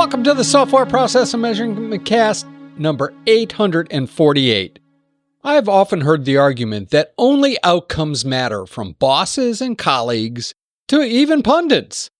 Welcome to the Software Process and Measurement Cast number 848. I've often heard the argument that only outcomes matter, from bosses and colleagues to even pundits.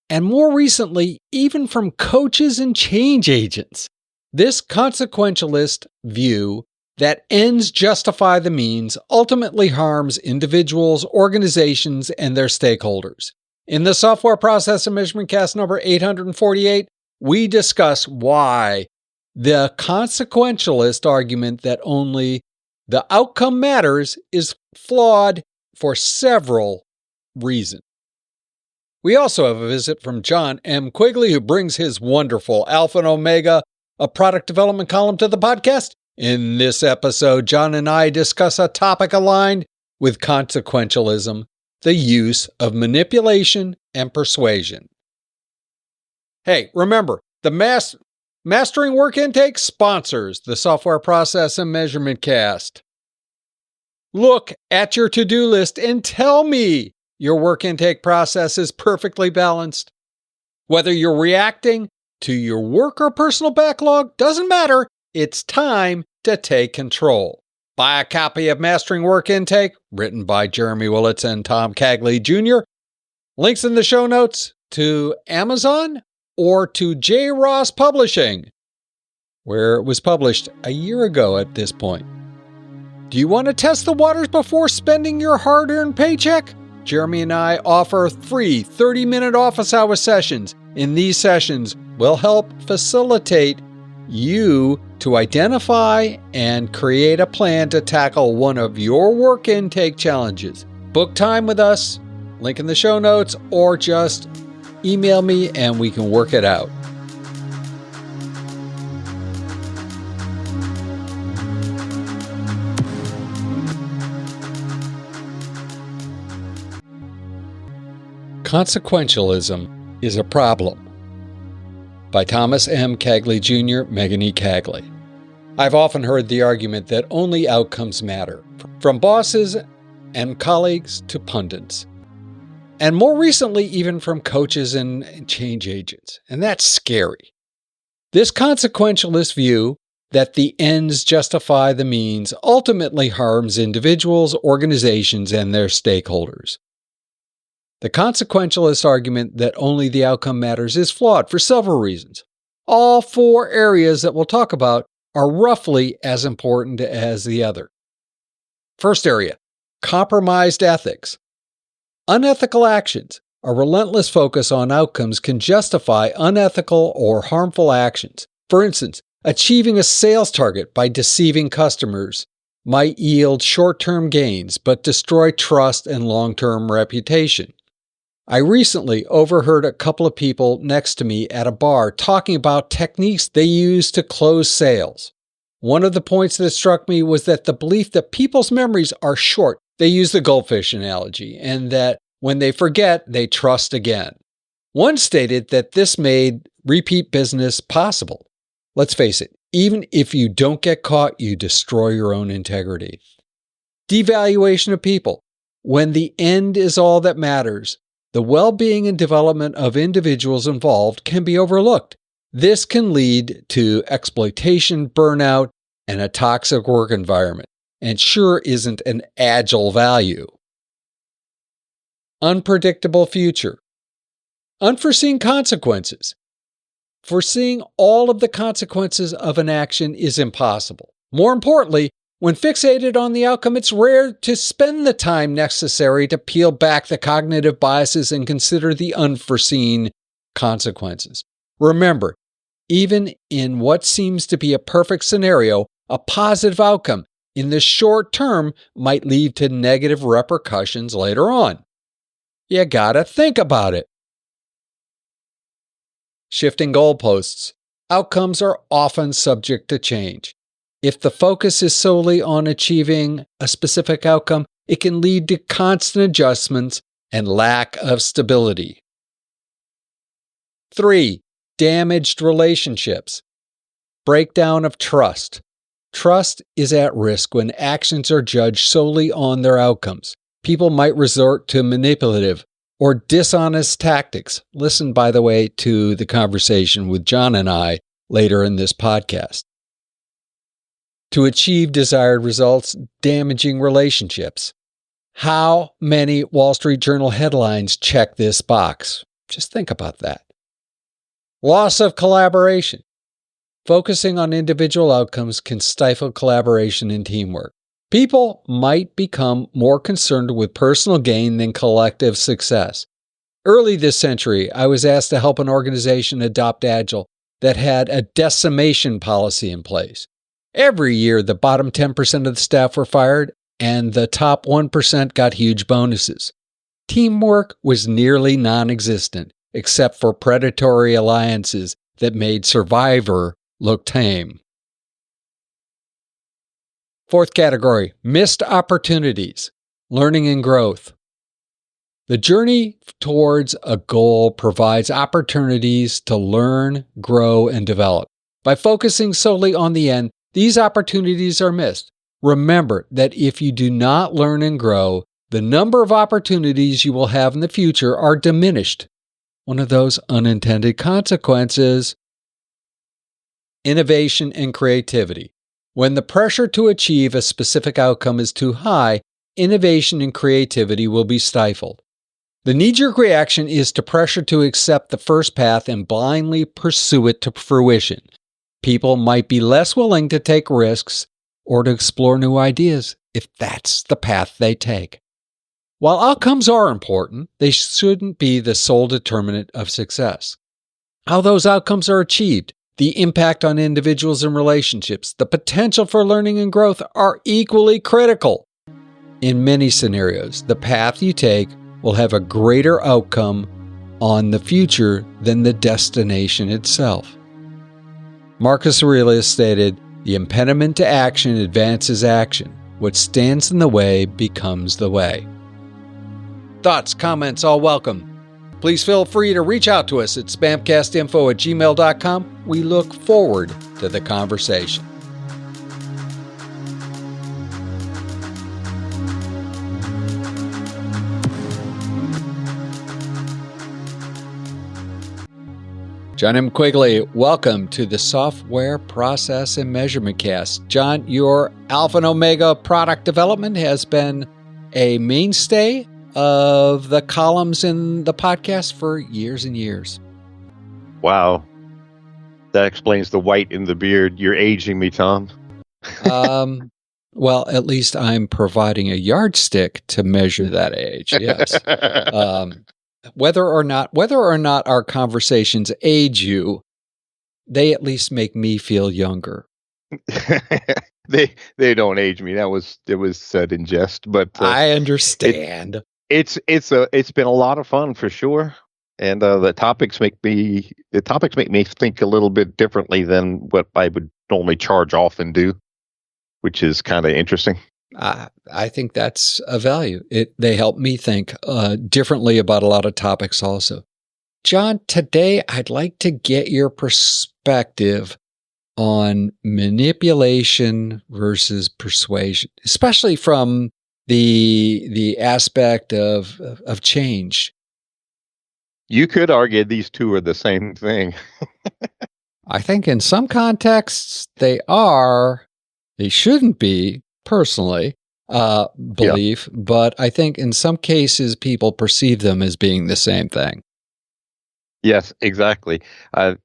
And more recently, even from coaches and change agents. This consequentialist view that ends justify the means ultimately harms individuals, organizations, and their stakeholders. In the Software Process and Measurement Cast number 848, we discuss why the consequentialist argument that only the outcome matters is flawed for several reasons. We also have a visit from Jon M Quigley, who brings his wonderful Alpha and Omega, a product development column, to the podcast. In this episode, Jon and I discuss a topic aligned with consequentialism: the use of manipulation and persuasion. Hey, remember, the Mastering Work Intake sponsors the Software Process and Measurement Cast. Look at your to-do list and tell me your work intake process is perfectly balanced. Whether you're reacting to your work or personal backlog, doesn't matter. It's time to take control. Buy a copy of Mastering Work Intake, written by Jeremy Willits and Tom Cagley Jr. Links in the show notes to Amazon or to J. Ross Publishing, where it was published a year ago at this point. Do you want to test the waters before spending your hard-earned paycheck? Jeremy and I offer free 30-minute office hour sessions. In these sessions, we'll help facilitate you to identify and create a plan to tackle one of your work intake challenges. Book time with us, link in the show notes, or just email me and we can work it out. Consequentialism is a Problem, by Thomas M. Cagley Jr., Megan E. Cagley. I've often heard the argument that only outcomes matter, from bosses and colleagues to pundits, and more recently, even from coaches and change agents. And that's scary. This consequentialist view that the ends justify the means ultimately harms individuals, organizations, and their stakeholders. The consequentialist argument that only the outcome matters is flawed for several reasons. All four areas that we'll talk about are roughly as important as the other. First area, compromised ethics. Unethical actions. A relentless focus on outcomes can justify unethical or harmful actions. For instance, achieving a sales target by deceiving customers might yield short-term gains but destroy trust and long-term reputation. I recently overheard a couple of people next to me at a bar talking about techniques they use to close sales. One of the points that struck me was that the belief that people's memories are short. They use the goldfish analogy, and that when they forget, they trust again. One stated that this made repeat business possible. Let's face it, even if you don't get caught, you destroy your own integrity. Devaluation of people. When the end is all that matters, the well-being and development of individuals involved can be overlooked. This can lead to exploitation, burnout, and a toxic work environment, and sure isn't an agile value. Unpredictable future. Unforeseen consequences. Foreseeing all of the consequences of an action is impossible. More importantly, when fixated on the outcome, it's rare to spend the time necessary to peel back the cognitive biases and consider the unforeseen consequences. Remember, even in what seems to be a perfect scenario, a positive outcome in the short term might lead to negative repercussions later on. You gotta think about it. Shifting goalposts. Outcomes are often subject to change. If the focus is solely on achieving a specific outcome, it can lead to constant adjustments and lack of stability. 3. Damaged relationships. Breakdown of trust. Trust is at risk when actions are judged solely on their outcomes. People might resort to manipulative, or dishonest tactics. Listen, by the way, to the conversation with Jon and I later in this podcast. To achieve desired results, damaging relationships. How many Wall Street Journal headlines check this box? Just think about that. Loss of collaboration. Focusing on individual outcomes can stifle collaboration and teamwork. People might become more concerned with personal gain than collective success. Early this century, I was asked to help an organization adopt Agile that had a decimation policy in place. Every year, the bottom 10% of the staff were fired, and the top 1% got huge bonuses. Teamwork was nearly non-existent, except for predatory alliances that made Survivor look tame. Fourth category, missed opportunities, learning and growth. The journey towards a goal provides opportunities to learn, grow, and develop. By focusing solely on the end, these opportunities are missed. Remember that if you do not learn and grow, the number of opportunities you will have in the future are diminished. One of those unintended consequences, innovation and creativity. When the pressure to achieve a specific outcome is too high, innovation and creativity will be stifled. The knee-jerk reaction is to pressure to accept the first path and blindly pursue it to fruition. People might be less willing to take risks or to explore new ideas if that's the path they take. While outcomes are important, they shouldn't be the sole determinant of success. How those outcomes are achieved, the impact on individuals and relationships, the potential for learning and growth are equally critical. In many scenarios, the path you take will have a greater outcome on the future than the destination itself. Marcus Aurelius stated, "The impediment to action advances action. What stands in the way becomes the way." Thoughts, comments, all welcome. Please feel free to reach out to us at spamcastinfo@gmail.com. We look forward to the conversation. Jon M Quigley, welcome to the Software Process and Measurement Cast. Jon, your Alpha and Omega product development has been a mainstay of the columns in the podcast for years and years. Wow. That explains the white in the beard. You're aging me, Tom. Well, at least I'm providing a yardstick to measure that age, yes. Whether or not our conversations age you, they at least make me feel younger. They don't age me. It was said in jest, but I understand. It's been a lot of fun for sure, and the topics make me think a little bit differently than what I would normally charge off and do, which is kind of interesting. I think that's a value. They help me think differently about a lot of topics also. Jon, today I'd like to get your perspective on manipulation versus persuasion, especially from the aspect of change. You could argue these two are the same thing. I think in some contexts they are. They shouldn't be, personally, belief, but I think in some cases people perceive them as being the same thing. Yes, exactly. I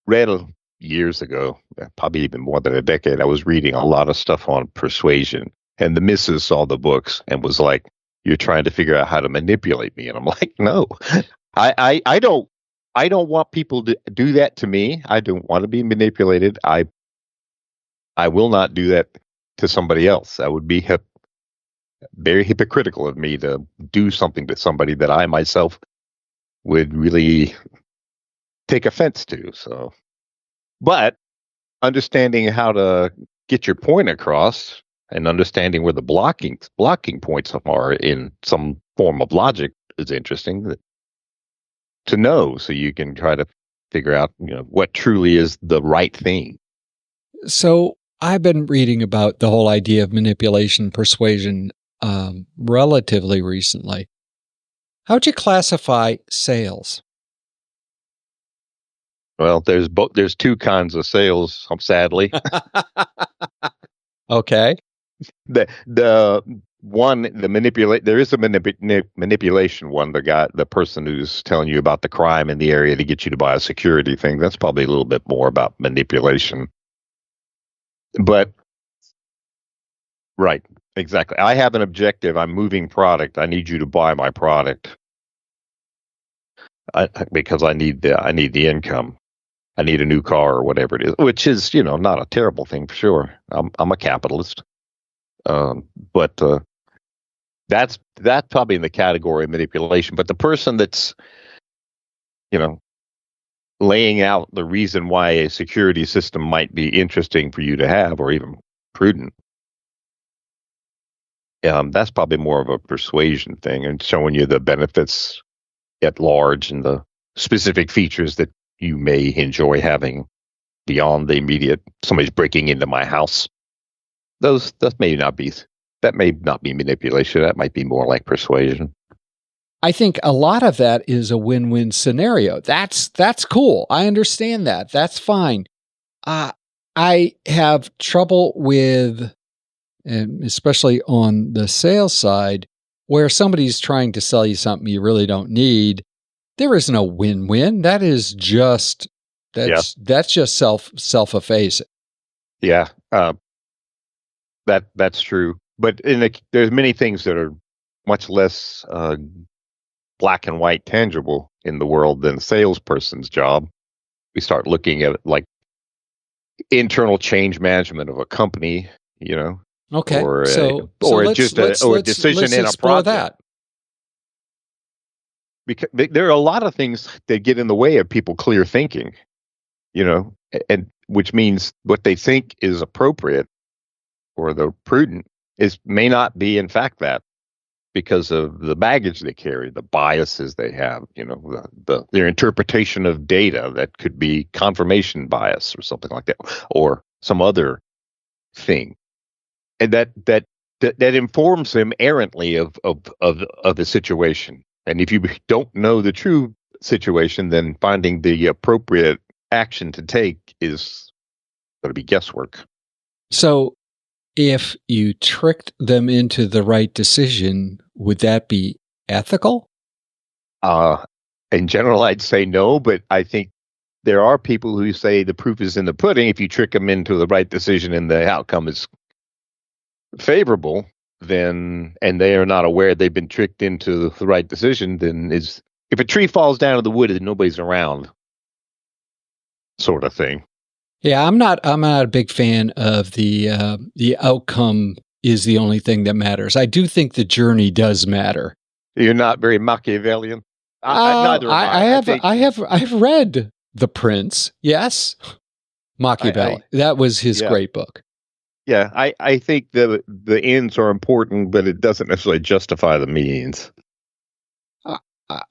read years ago, probably even more than a decade, I was reading a lot of stuff on persuasion, and the missus saw the books and was like, "You're trying to figure out how to manipulate me." And I'm like, "No, I don't want people to do that to me. I don't want to be manipulated. I will not do that to somebody else. That would be very hypocritical of me to do something to somebody that I myself would really take offense to." So, but understanding how to get your point across and understanding where the blocking points are in some form of logic is interesting to know, so you can try to figure out, what truly is the right thing. So I've been reading about the whole idea of manipulation, persuasion, relatively recently. How'd you classify sales? Well, there's two kinds of sales, sadly. Okay. The one, there is a manipulation one. The person who's telling you about the crime in the area to get you to buy a security thing. That's probably a little bit more about manipulation. But right, exactly. I have an objective. I'm moving product. I need you to buy my product because I need the income. I need a new car or whatever it is, which is, not a terrible thing for sure. I'm a capitalist. But that's probably in the category of manipulation. But the person that's, laying out the reason why a security system might be interesting for you to have or even prudent, that's probably more of a persuasion thing and showing you the benefits at large and the specific features that you may enjoy having beyond the immediate, somebody's breaking into my house. That may not be manipulation. That might be more like persuasion. I think a lot of that is a win-win scenario. That's cool. I understand that. That's fine. I have trouble with, and especially on the sales side, where somebody's trying to sell you something you really don't need. There is no win-win. That is just that's just self-effacing. Yeah, that's true. But there's many things that are much less black and white tangible in the world than a salesperson's job. We start looking at like internal change management of a company, Okay, or a decision in a project. That. Because there are a lot of things that get in the way of people clear thinking, and which means what they think is appropriate or the prudent may not be in fact that, because of the baggage they carry, the biases they have, their interpretation of data that could be confirmation bias or something like that, or some other thing, and that informs them errantly of the situation. And if you don't know the true situation, then finding the appropriate action to take is going to be guesswork. So if you tricked them into the right decision, would that be ethical? In general, I'd say no, but I think there are people who say the proof is in the pudding. If you trick them into the right decision and the outcome is favorable, and they are not aware they've been tricked into the right decision, then if a tree falls down in the wood and nobody's around, sort of thing. Yeah, I'm not a big fan of the outcome is the only thing that matters. I do think the journey does matter. You're not very Machiavellian. Neither am I have read The Prince. Yes, Machiavelli. That was his great book. Yeah, I think the ends are important, but it doesn't necessarily justify the means.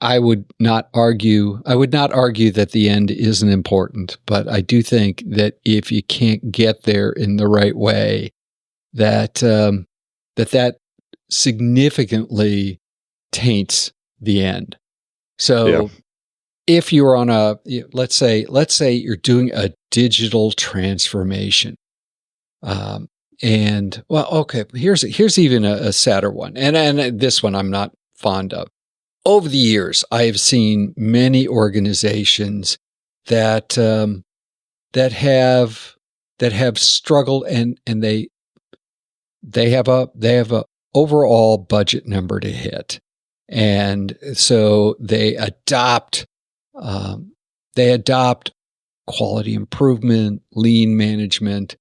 I would not argue that the end isn't important, but I do think that if you can't get there in the right way, that significantly taints the end. So if you're on let's say you're doing a digital transformation, here's even a sadder one, and this one I'm not fond of. Over the years, I have seen many organizations that have struggled, and they have a overall budget number to hit, and so they adopt quality improvement, lean management,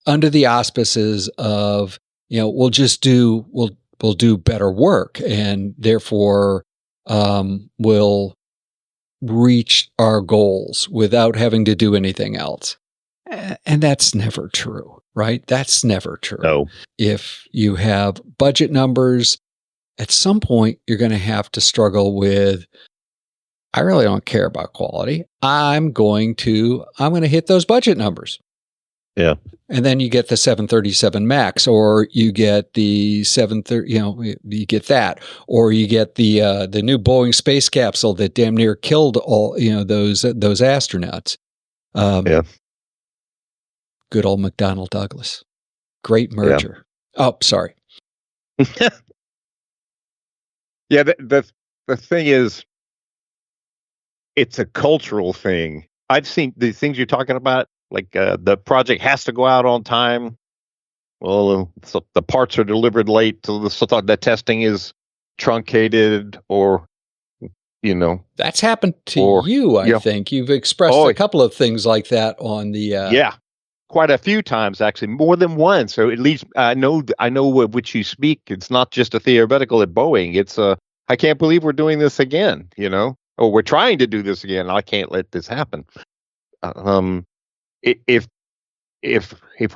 under the auspices of we'll do better work, and therefore we'll reach our goals without having to do anything else. And that's never true, right? That's never true. No. If you have budget numbers, at some point you're going to have to struggle with, I really don't care about quality. I'm going to hit those budget numbers. And then you get the 737 MAX, or you get the 730, you get that, or you get the new Boeing space capsule that damn near killed all, those astronauts. Good old McDonnell Douglas. Great merger. Yeah. Oh, sorry. The thing is, it's a cultural thing. I've seen the things you're talking about, like the project has to go out on time. Well, so the parts are delivered late, so the testing is truncated, or that's happened to you. I think you've expressed a couple of things like that on the. Quite a few times, actually, more than once. So at least I know of which you speak. It's not just a theoretical at Boeing. It's I can't believe we're doing this again. Or we're trying to do this again. I can't let this happen. If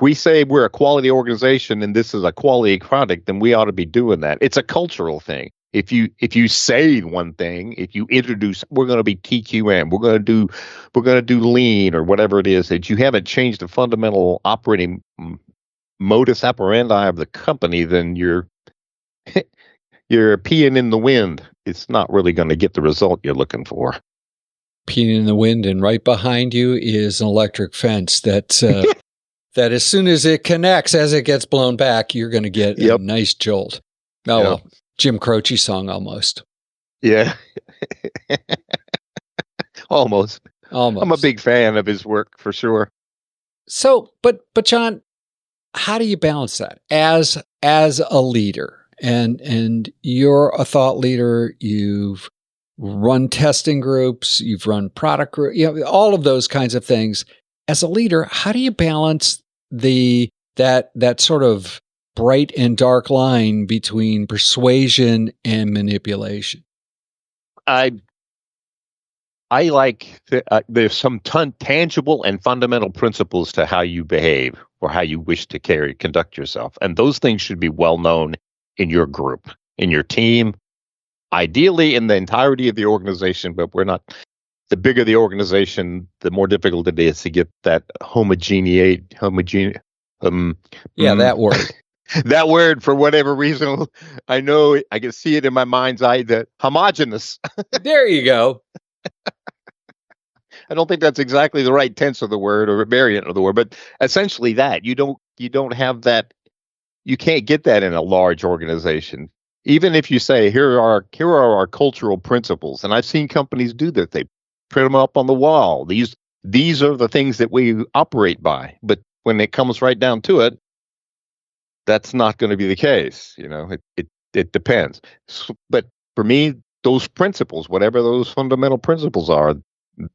we say we're a quality organization and this is a quality product, then we ought to be doing that. It's a cultural thing. If you say one thing, if you introduce, we're going to be TQM, we're going to do lean or whatever it is, that you haven't changed the fundamental operating modus operandi of the company, then you're peeing in the wind. It's not really going to get the result you're looking for. Peeing in the wind, and right behind you is an electric fence that's that as soon as it connects, as it gets blown back, you're going to get a nice jolt. Oh, well, Jim Croce song almost. Yeah. Almost. I'm a big fan of his work for sure. So, but Jon, how do you balance that as a leader? And you're a thought leader. You've run testing groups. You've run product groups. All of those kinds of things. As a leader, how do you balance that sort of bright and dark line between persuasion and manipulation? I like there's some tangible and fundamental principles to how you behave or how you wish to conduct yourself, and those things should be well known in your group, in your team, ideally in the entirety of the organization. But we're not. The bigger the organization, the more difficult it is to get that that word. That word, for whatever reason, I know I can see it in my mind's eye, that homogeneous. There you go. I don't think that's exactly the right tense of the word or a variant of the word, but essentially that. You don't have that. You can't get that in a large organization. Even if you say, here are our cultural principles, and I've seen companies do that. They print them up on the wall. These are the things that we operate by. But when it comes right down to it, that's not going to be the case. It depends. But for me, those principles, whatever those fundamental principles are,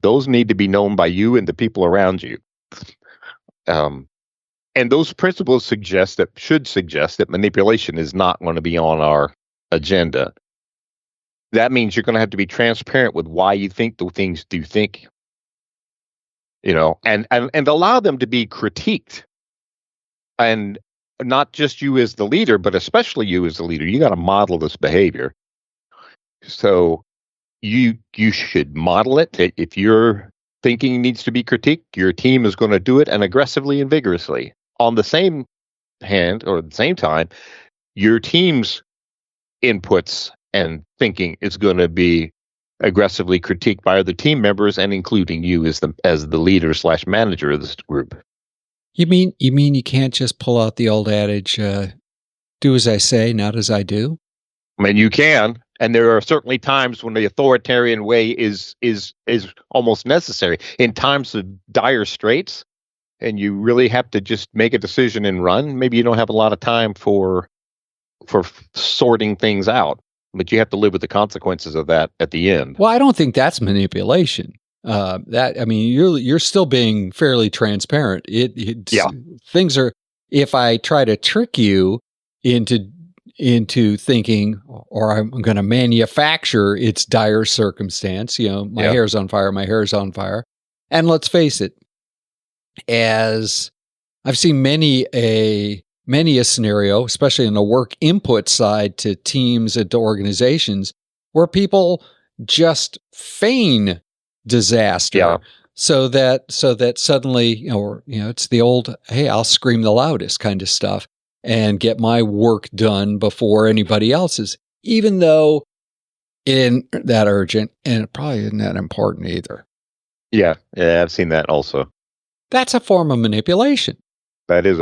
those need to be known by you and the people around you. And those principles should suggest that manipulation is not going to be on our agenda. That means you're going to have to be transparent with why you think the things you think, and allow them to be critiqued. And not just you as the leader, but especially you as the leader. You got to model this behavior. So you should model it. If your thinking needs to be critiqued, your team is going to do it, and aggressively and vigorously. On the same hand, or at the same time, your team's inputs and thinking is going to be aggressively critiqued by other team members, and including you as the leader / manager of this group. You mean you can't just pull out the old adage, do as I say, not as I do? I mean, you can, and there are certainly times when the authoritarian way is almost necessary. In times of dire straits, and you really have to just make a decision and run, maybe you don't have a lot of time for sorting things out, but you have to live with the consequences of that at the end. Well, I don't think that's manipulation. You're still being fairly transparent. Things are. If I try to trick you into thinking, or I'm going to manufacture its dire circumstance, my hair's on fire, and let's face it, as I've seen many a scenario, especially in the work input side to teams and to organizations, where people just feign disaster so that suddenly, or it's the old, hey, I'll scream the loudest kind of stuff and get my work done before anybody else's, even though it isn't that urgent and it probably isn't that important either. Yeah, I've seen that also. That's a form of manipulation. That is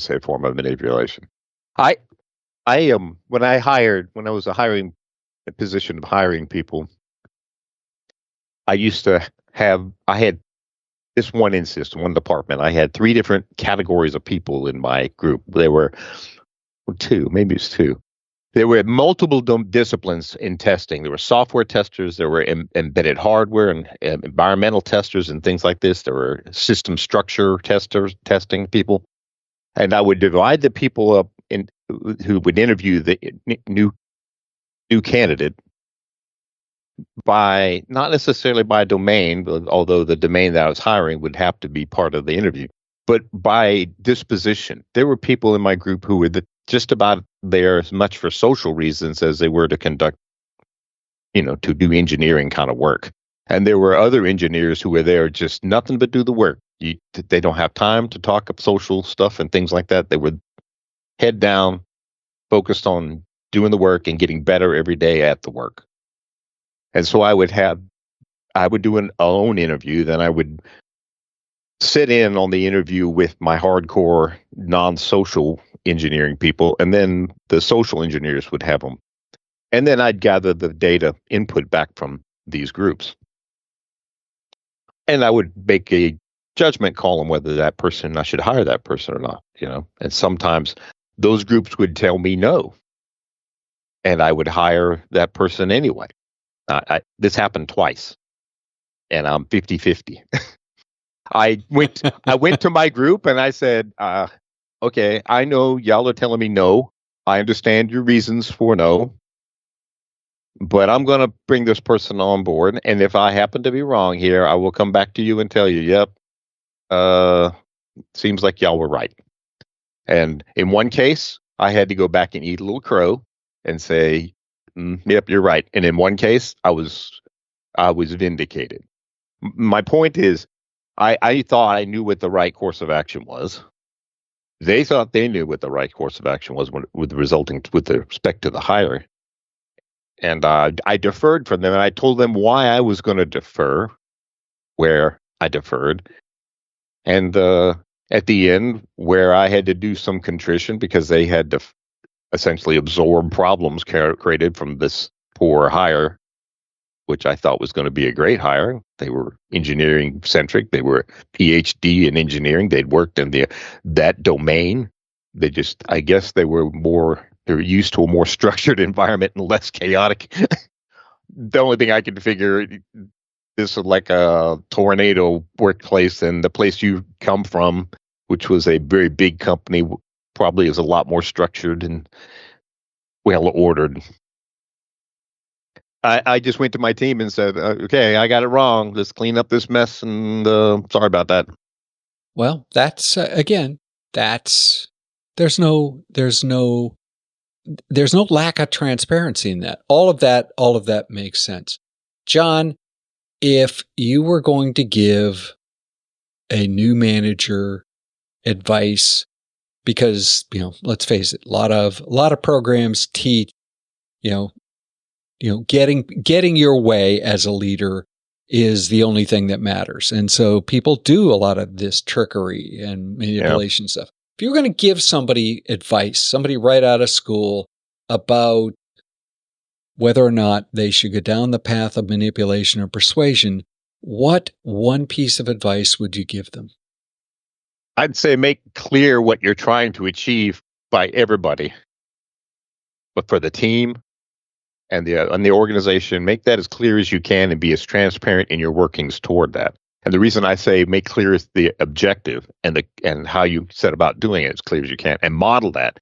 a form of manipulation. I when I was a position of hiring people, I had this one instance, one department. I had 3 different categories of people in my group. There were 2, maybe it was 2. There were multiple disciplines in testing. There were software testers, there were embedded hardware and environmental testers and things like this. There were system structure testing people. And I would divide the people up who would interview the new candidate by, not necessarily by domain, although the domain that I was hiring would have to be part of the interview, but by disposition. There were people in my group who were just about there as much for social reasons as they were to conduct, to do engineering kind of work. And there were other engineers who were there just nothing but do the work. They don't have time to talk of social stuff and things like that. They were head down, focused on doing the work and getting better every day at the work. And so I would do an own interview, then I would sit in on the interview with my hardcore non-social engineering people, and then the social engineers would have them. And then I'd gather the data input back from these groups. And I would make a judgment call on whether I should hire that person or not, And sometimes those groups would tell me no. And I would hire that person anyway. This happened twice. And I'm 50-50. I went to my group and I said, okay, I know y'all are telling me no. I understand your reasons for no. But I'm going to bring this person on board. And if I happen to be wrong here, I will come back to you and tell you, yep, seems like y'all were right. And in one case, I had to go back and eat a little crow and say, yep, you're right. And in one case, I was vindicated. My point is, I thought I knew what the right course of action was. They thought they knew what the right course of action was with respect to the hire. And I deferred from them, and I told them why I was going to defer, where I deferred. And at the end, where I had to do some contrition because they had to essentially absorb problems created from this poor hire, which I thought was going to be a great hire. They were engineering centric. They were PhD in engineering. They'd worked in that domain. I guess they were used to a more structured environment and less chaotic. The only thing I could figure, this was like a tornado workplace, and the place you come from, which was a very big company, probably is a lot more structured and well ordered. I just went to my team and said, okay, I got it wrong. Let's clean up this mess, and sorry about that. Well, that's there's no lack of transparency in that. All of that makes sense. Jon, if you were going to give a new manager advice, because, let's face it, a lot of programs teach, getting your way as a leader is the only thing that matters. And so people do a lot of this trickery and manipulation stuff. If you're going to give somebody advice, somebody right out of school, about whether or not they should go down the path of manipulation or persuasion, what one piece of advice would you give them? I'd say make clear what you're trying to achieve by everybody, but for the team and the organization, make that as clear as you can and be as transparent in your workings toward that. And the reason I say make clear the objective and how you set about doing it as clear as you can and model that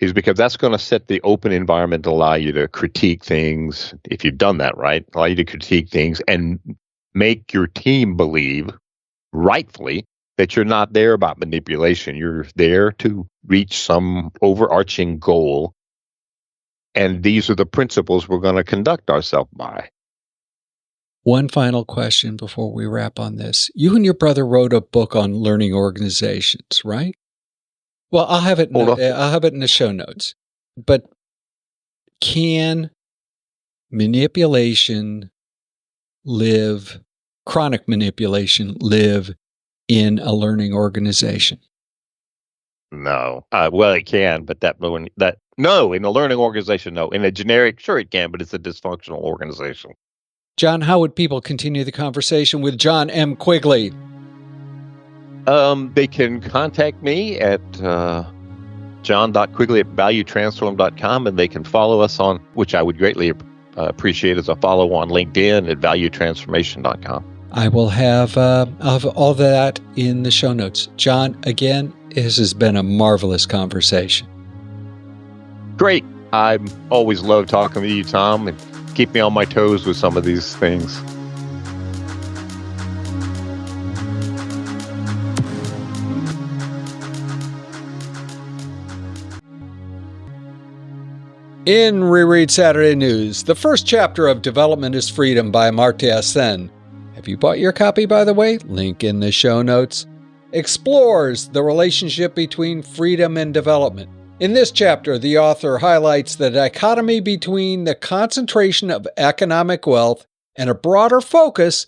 is because that's going to set the open environment to allow you to critique things. If you've done that right, allow you to critique things and make your team believe rightfully that you're not there about manipulation. You're there to reach some overarching goal. And these are the principles we're going to conduct ourselves by. One final question before we wrap on this. You and your brother wrote a book on learning organizations, right? Well, I'll have it in the show notes. But can chronic manipulation live in a learning organization? No. Well, it can, but no, in a learning organization, no. In a generic, sure it can, but it's a dysfunctional organization. Jon, how would people continue the conversation with Jon M Quigley? They can contact me at jon.quigley@valuetransform.com, and they can follow us on, which I would greatly appreciate, as a follow on LinkedIn at valuetransformation.com. I will have all that in the show notes. Jon, again, this has been a marvelous conversation. Great. I always love talking with you, Tom, and keep me on my toes with some of these things. In Reread Saturday News, the first chapter of Development is Freedom by Amartya Sen. Have you bought your copy, by the way? Link in the show notes. Explores the relationship between freedom and development. In this chapter, the author highlights the dichotomy between the concentration of economic wealth and a broader focus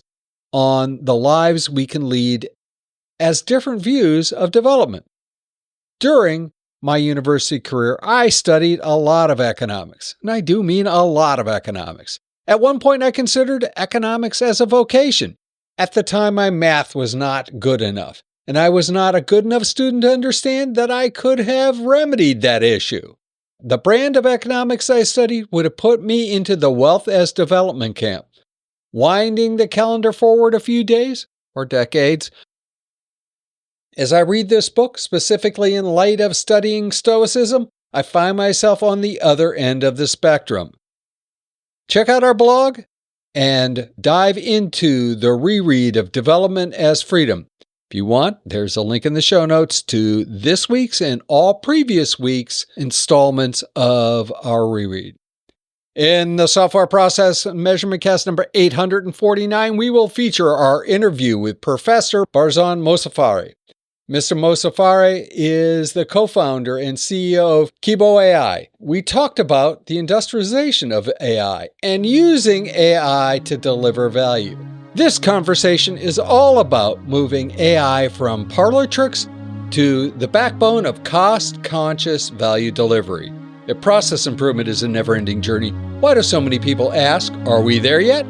on the lives we can lead as different views of development. During my university career, I studied a lot of economics, and I do mean a lot of economics. At one point, I considered economics as a vocation. At the time, my math was not good enough, and I was not a good enough student to understand that I could have remedied that issue. The brand of economics I studied would have put me into the wealth as development camp. Winding the calendar forward a few days or decades, as I read this book, specifically in light of studying Stoicism, I find myself on the other end of the spectrum. Check out our blog and dive into the reread of Development as Freedom. If you want, there's a link in the show notes to this week's and all previous weeks' installments of our reread. In the Software Process Measurement Cast number 849, we will feature our interview with Professor Barzan Mosaffari. Mr. Mosaffari is the co-founder and CEO of Kibo AI. We talked about the industrialization of AI and using AI to deliver value. This conversation is all about moving AI from parlor tricks to the backbone of cost-conscious value delivery. If process improvement is a never-ending journey, why do so many people ask, are we there yet?